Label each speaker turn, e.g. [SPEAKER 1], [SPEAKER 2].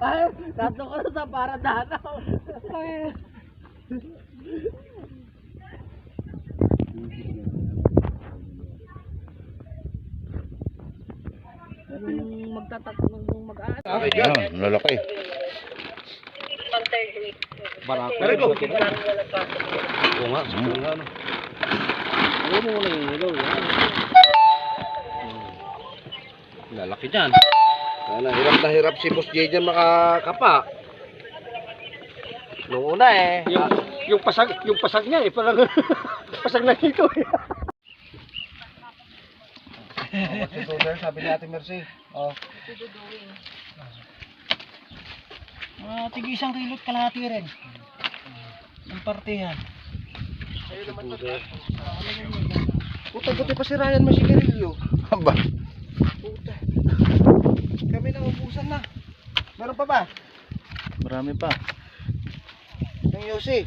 [SPEAKER 1] Ay, tato ko na sa para danaw. Yung magtatakong mag-aas.
[SPEAKER 2] Ayan, lalaki.
[SPEAKER 3] Barako.
[SPEAKER 1] Pero ito.
[SPEAKER 3] Oo nga, ano.
[SPEAKER 1] Ano mo na yung ilaw?
[SPEAKER 3] Lalaki dyan.
[SPEAKER 2] Hirap na hirap si Boss J dyan makakapa.
[SPEAKER 1] Noong una eh.
[SPEAKER 3] Yung pasag niya eh, parang pasag na dito eh.
[SPEAKER 2] Si Tudor, sabi ni Ate Mercy. Oh.
[SPEAKER 1] Tigi isang kilot kalahati rin. Ang partihan.
[SPEAKER 2] Puta, buti pa si Ryan masigarilyo. Aba. Puta. Kami na ubusan na. Meron pa ba?
[SPEAKER 1] Marami pa.
[SPEAKER 2] Yung Yossi.